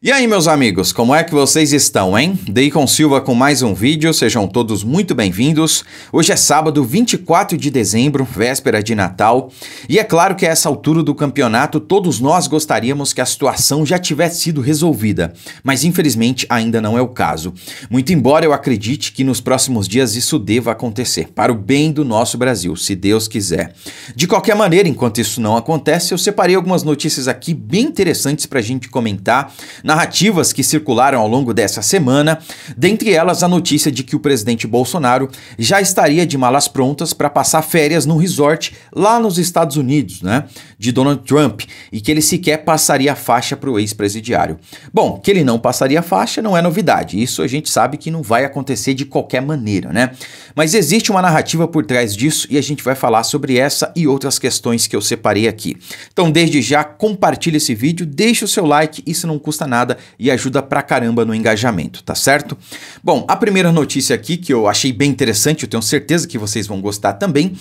E aí, meus amigos, como é que vocês estão, hein? Deicon Silva com mais um vídeo, sejam todos muito bem-vindos. Hoje é sábado, 24 de dezembro, véspera de Natal. E é claro que a essa altura do campeonato, todos nós gostaríamos que a situação já tivesse sido resolvida. Mas infelizmente ainda não é o caso. Muito embora eu acredite que nos próximos dias isso deva acontecer, para o bem do nosso Brasil, se Deus quiser. De qualquer maneira, enquanto isso não acontece, eu separei algumas notícias aqui bem interessantes para a gente comentar, narrativas que circularam ao longo dessa semana, dentre elas a notícia de que o presidente Bolsonaro já estaria de malas prontas para passar férias num resort lá nos Estados Unidos, né, de Donald Trump, e que ele sequer passaria a faixa para o ex-presidiário. Bom, que ele não passaria a faixa não é novidade, isso a gente sabe que não vai acontecer de qualquer maneira, né? Mas existe uma narrativa por trás disso e a gente vai falar sobre essa e outras questões que eu separei aqui. Então, desde já, compartilhe esse vídeo, deixe o seu like, isso não custa nada e ajuda pra caramba no engajamento, tá certo? Bom, a primeira notícia aqui que eu achei bem interessante, eu tenho certeza que vocês vão gostar também,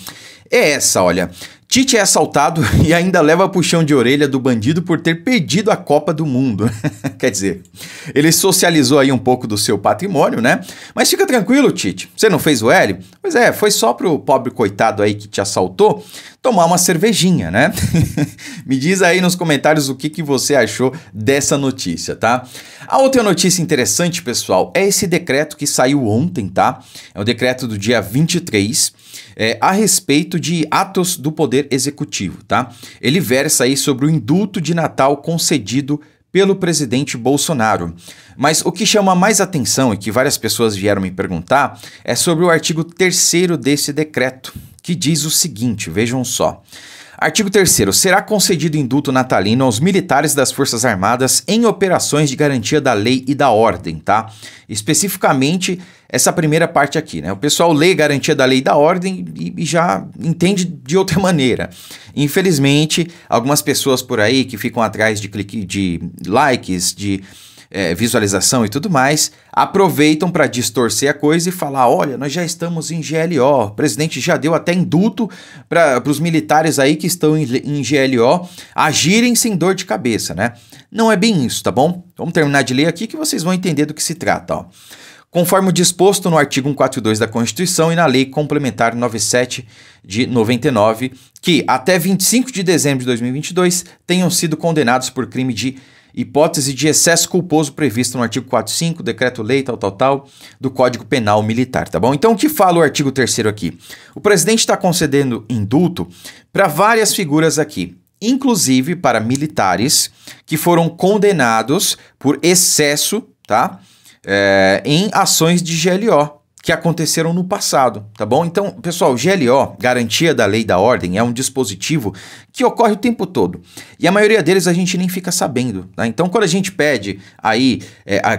é essa, olha. Tite é assaltado e ainda leva puxão de orelha do bandido por ter perdido a Copa do Mundo. Quer dizer, ele socializou aí um pouco do seu patrimônio, né? Mas fica tranquilo, Tite, você não fez o L? Pois é, foi só pro pobre coitado aí que te assaltou tomar uma cervejinha, né? Me diz aí nos comentários o que você achou dessa notícia, tá? A outra notícia interessante, pessoal, é esse decreto que saiu ontem, tá? É o decreto do dia 23, a respeito de atos do Poder Executivo, tá? Ele versa aí sobre o indulto de Natal concedido pelo presidente Bolsonaro. Mas o que chama mais atenção e que várias pessoas vieram me perguntar é sobre o artigo 3º desse decreto, que diz o seguinte, vejam só. Artigo 3º. Será concedido indulto natalino aos militares das Forças Armadas em operações de garantia da lei e da ordem, tá? Especificamente essa primeira parte aqui, né? O pessoal lê garantia da lei e da ordem e já entende de outra maneira. Infelizmente, algumas pessoas por aí que ficam atrás de likes, de visualização e tudo mais, aproveitam para distorcer a coisa e falar, olha, nós já estamos em GLO, o presidente já deu até indulto para os militares aí que estão em GLO agirem sem dor de cabeça, né? Não é bem isso, tá bom? Vamos terminar de ler aqui que vocês vão entender do que se trata, ó. Conforme o disposto no artigo 142 da Constituição e na Lei Complementar 97 de 99, que até 25 de dezembro de 2022 tenham sido condenados por crime de hipótese de excesso culposo previsto no artigo 45, decreto-lei, tal, do Código Penal Militar, tá bom? Então, o que fala o artigo 3º aqui? O presidente está concedendo indulto para várias figuras aqui, inclusive para militares que foram condenados por excesso, tá? Em ações de GLO que aconteceram no passado, tá bom? Então, pessoal, GLO, Garantia da Lei e da Ordem, é um dispositivo que ocorre o tempo todo. E a maioria deles a gente nem fica sabendo, tá? Então, quando a gente pede aí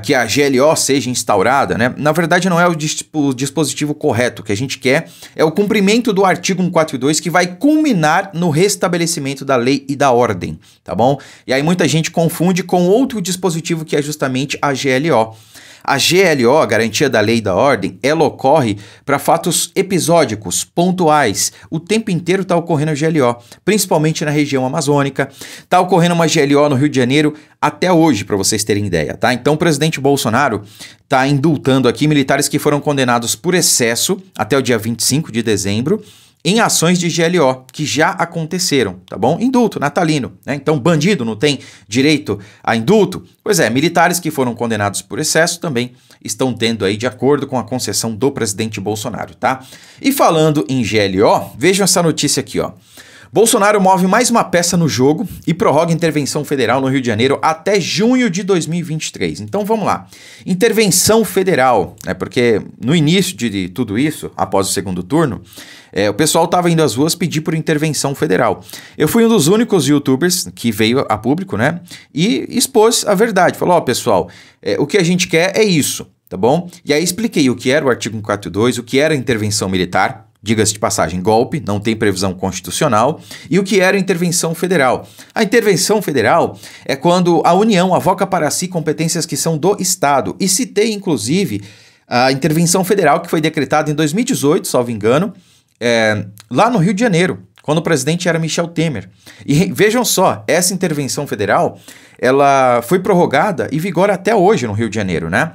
que a GLO seja instaurada, né? Na verdade, não é o dispositivo correto. O que a gente quer é o cumprimento do artigo 142, que vai culminar no restabelecimento da lei e da ordem, tá bom? E aí muita gente confunde com outro dispositivo que é justamente a GLO. A GLO, a Garantia da Lei e da Ordem, ela ocorre para fatos episódicos, pontuais. O tempo inteiro está ocorrendo a GLO, principalmente na região amazônica. Está ocorrendo uma GLO no Rio de Janeiro até hoje, para vocês terem ideia, tá? Então o presidente Bolsonaro está indultando aqui militares que foram condenados por excesso até o dia 25 de dezembro, em ações de GLO, que já aconteceram, tá bom? Indulto natalino, né? Então, bandido não tem direito a indulto? Pois é, militares que foram condenados por excesso também estão tendo aí, de acordo com a concessão do presidente Bolsonaro, tá? E falando em GLO, vejam essa notícia aqui, ó. Bolsonaro move mais uma peça no jogo e prorroga intervenção federal no Rio de Janeiro até junho de 2023. Então vamos lá. Intervenção federal, né? Porque no início de tudo isso, após o segundo turno, o pessoal estava indo às ruas pedir por intervenção federal. Eu fui um dos únicos youtubers que veio a público, né? E expôs a verdade. Falou, ó, pessoal, o que a gente quer é isso, tá bom? E aí expliquei o que era o artigo 142, o que era a intervenção militar. Diga-se de passagem, golpe, não tem previsão constitucional, e o que era a intervenção federal. A intervenção federal é quando a União avoca para si competências que são do Estado, e citei, inclusive, a intervenção federal que foi decretada em 2018, salvo engano, lá no Rio de Janeiro, quando o presidente era Michel Temer. E vejam só, essa intervenção federal, ela foi prorrogada e vigora até hoje no Rio de Janeiro, né?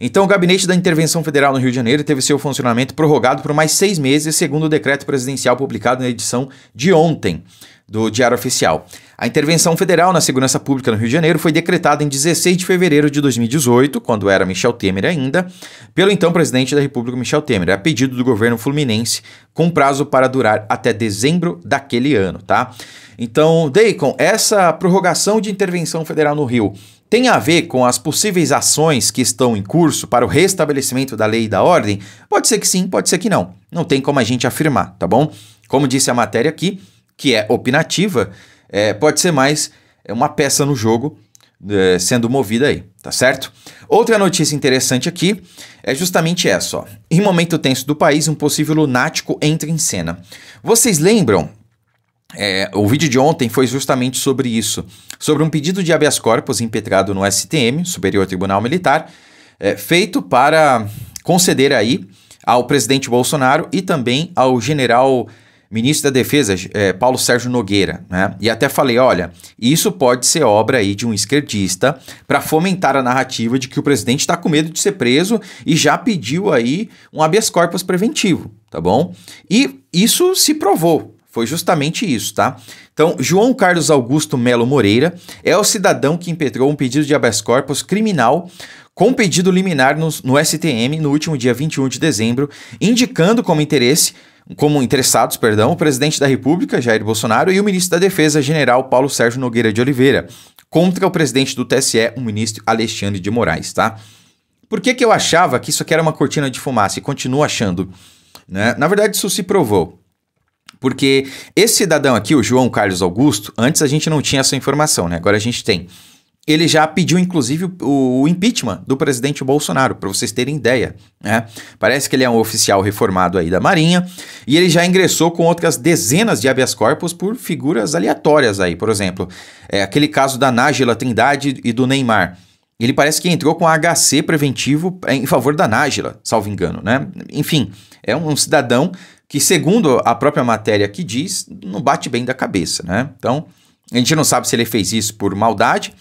Então, o Gabinete da Intervenção Federal no Rio de Janeiro teve seu funcionamento prorrogado por mais 6 meses, segundo o decreto presidencial publicado na edição de ontem do Diário Oficial. A intervenção federal na segurança pública no Rio de Janeiro foi decretada em 16 de fevereiro de 2018, quando era Michel Temer ainda, pelo então presidente da República, Michel Temer, a pedido do governo fluminense, com prazo para durar até dezembro daquele ano, tá? Então, Deacon, essa prorrogação de intervenção federal no Rio tem a ver com as possíveis ações que estão em curso para o restabelecimento da lei e da ordem? Pode ser que sim, pode ser que não. Não tem como a gente afirmar, tá bom? Como disse a matéria aqui, que é opinativa, pode ser mais uma peça no jogo sendo movida aí, tá certo? Outra notícia interessante aqui é justamente essa, ó. Em momento tenso do país, um possível lunático entra em cena. Vocês lembram? O vídeo de ontem foi justamente sobre isso, sobre um pedido de habeas corpus impetrado no STM, Superior Tribunal Militar, feito para conceder aí ao presidente Bolsonaro e também ao general ministro da Defesa, Paulo Sérgio Nogueira, né? E até falei, olha, isso pode ser obra aí de um esquerdista para fomentar a narrativa de que o presidente está com medo de ser preso e já pediu aí um habeas corpus preventivo, tá bom? E isso se provou. Foi justamente isso, tá? Então, João Carlos Augusto Melo Moreira é o cidadão que impetrou um pedido de habeas corpus criminal com pedido liminar no STM no último dia 21 de dezembro, indicando como interessados, o presidente da República, Jair Bolsonaro, e o ministro da Defesa, general Paulo Sérgio Nogueira de Oliveira, contra o presidente do TSE, o ministro Alexandre de Moraes, tá? Por que eu achava que isso aqui era uma cortina de fumaça e continuo achando, né? Na verdade, isso se provou. Porque esse cidadão aqui, o João Carlos Augusto, antes a gente não tinha essa informação, né? Agora a gente tem. Ele já pediu, inclusive, o impeachment do presidente Bolsonaro, para vocês terem ideia, né? Parece que ele é um oficial reformado aí da Marinha e ele já ingressou com outras dezenas de habeas corpus por figuras aleatórias aí, por exemplo, aquele caso da Nájila Trindade e do Neymar. Ele parece que entrou com HC preventivo em favor da Nájila, salvo engano, né? Enfim, é um cidadão que, segundo a própria matéria que diz, não bate bem da cabeça, né? Então, a gente não sabe se ele fez isso por maldade,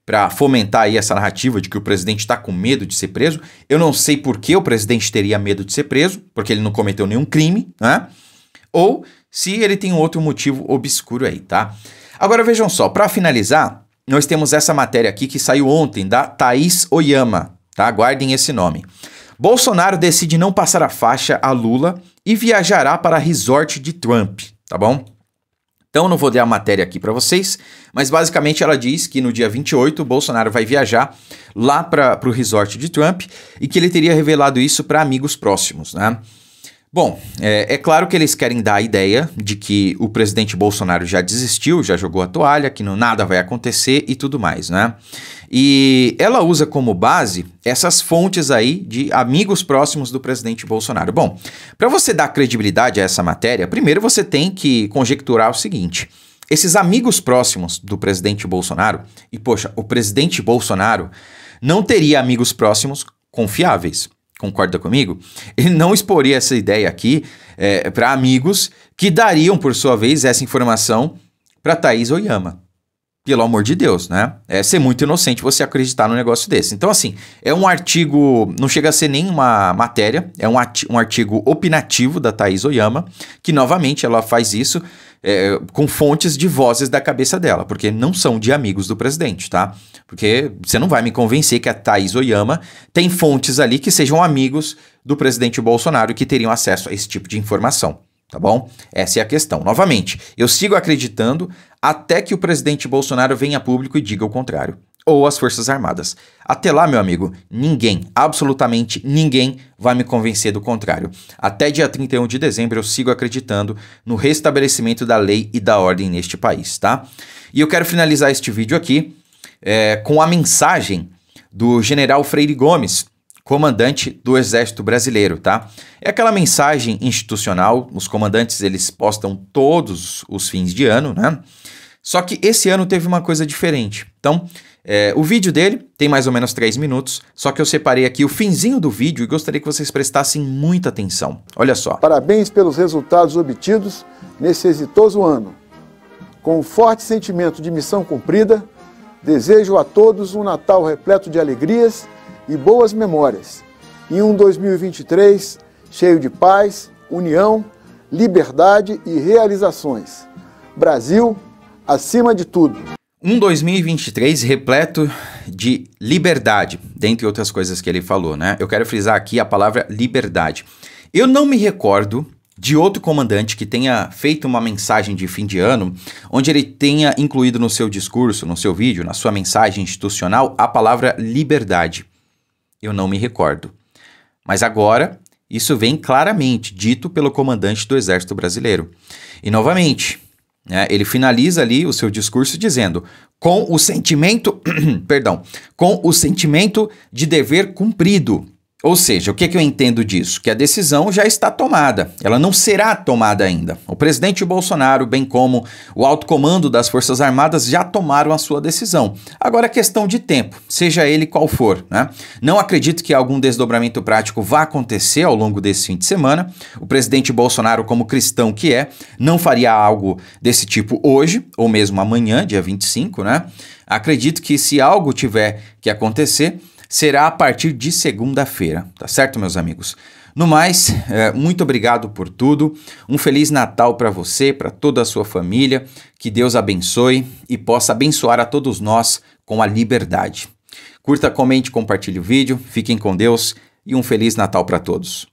para fomentar aí essa narrativa de que o presidente está com medo de ser preso. Eu não sei por que o presidente teria medo de ser preso, porque ele não cometeu nenhum crime, né? Ou se ele tem um outro motivo obscuro aí, tá? Agora vejam só, para finalizar, nós temos essa matéria aqui que saiu ontem, da Thaís Oyama, tá? Guardem esse nome. Bolsonaro decide não passar a faixa a Lula e viajará para resort de Trump, tá bom? Então, eu não vou ler a matéria aqui para vocês, mas basicamente ela diz que no dia 28 o Bolsonaro vai viajar lá para o resort de Trump e que ele teria revelado isso para amigos próximos, né? Bom, é claro que eles querem dar a ideia de que o presidente Bolsonaro já desistiu, já jogou a toalha, que nada vai acontecer e tudo mais, né? E ela usa como base essas fontes aí de amigos próximos do presidente Bolsonaro. Bom, para você dar credibilidade a essa matéria, primeiro você tem que conjecturar o seguinte: esses amigos próximos do presidente Bolsonaro, e poxa, o presidente Bolsonaro não teria amigos próximos confiáveis. Concorda comigo? Ele não exporia essa ideia aqui para amigos que dariam, por sua vez, essa informação para Thaís Oyama. Pelo amor de Deus, né? É ser muito inocente você acreditar num negócio desse. Então, assim, é um artigo, não chega a ser nem uma matéria, é um artigo opinativo da Thaís Oyama, que, novamente, ela faz isso com fontes de vozes da cabeça dela, porque não são de amigos do presidente, tá? Porque você não vai me convencer que a Thaís Oyama tem fontes ali que sejam amigos do presidente Bolsonaro que teriam acesso a esse tipo de informação, tá bom? Essa é a questão. Novamente, eu sigo acreditando até que o presidente Bolsonaro venha a público e diga o contrário. Ou as Forças Armadas. Até lá, meu amigo, ninguém, absolutamente ninguém vai me convencer do contrário. Até dia 31 de dezembro eu sigo acreditando no restabelecimento da lei e da ordem neste país, tá? E eu quero finalizar este vídeo aqui com a mensagem do general Freire Gomes, comandante do Exército Brasileiro, tá? É aquela mensagem institucional, os comandantes eles postam todos os fins de ano, né? Só que esse ano teve uma coisa diferente. Então, O vídeo dele tem mais ou menos 3 minutos, só que eu separei aqui o finzinho do vídeo e gostaria que vocês prestassem muita atenção. Olha só. Parabéns pelos resultados obtidos nesse exitoso ano. Com um forte sentimento de missão cumprida, desejo a todos um Natal repleto de alegrias e boas memórias. E um 2023 cheio de paz, união, liberdade e realizações. Brasil, acima de tudo. Um 2023 repleto de liberdade, dentre outras coisas que ele falou, né? Eu quero frisar aqui a palavra liberdade. Eu não me recordo de outro comandante que tenha feito uma mensagem de fim de ano, onde ele tenha incluído no seu discurso, no seu vídeo, na sua mensagem institucional, a palavra liberdade. Eu não me recordo. Mas agora, isso vem claramente dito pelo comandante do Exército Brasileiro. E novamente, ele finaliza ali o seu discurso dizendo, com o sentimento, com o sentimento de dever cumprido. Ou seja, o que eu entendo disso? Que a decisão já está tomada, ela não será tomada ainda. O presidente Bolsonaro, bem como o alto comando das Forças Armadas, já tomaram a sua decisão. Agora é questão de tempo, seja ele qual for, né? Não acredito que algum desdobramento prático vá acontecer ao longo desse fim de semana. O presidente Bolsonaro, como cristão que é, não faria algo desse tipo hoje, ou mesmo amanhã, dia 25, né? Acredito que se algo tiver que acontecer, será a partir de segunda-feira, tá certo, meus amigos? No mais, muito obrigado por tudo, um Feliz Natal para você, para toda a sua família, que Deus abençoe e possa abençoar a todos nós com a liberdade. Curta, comente, compartilhe o vídeo, fiquem com Deus e um Feliz Natal para todos.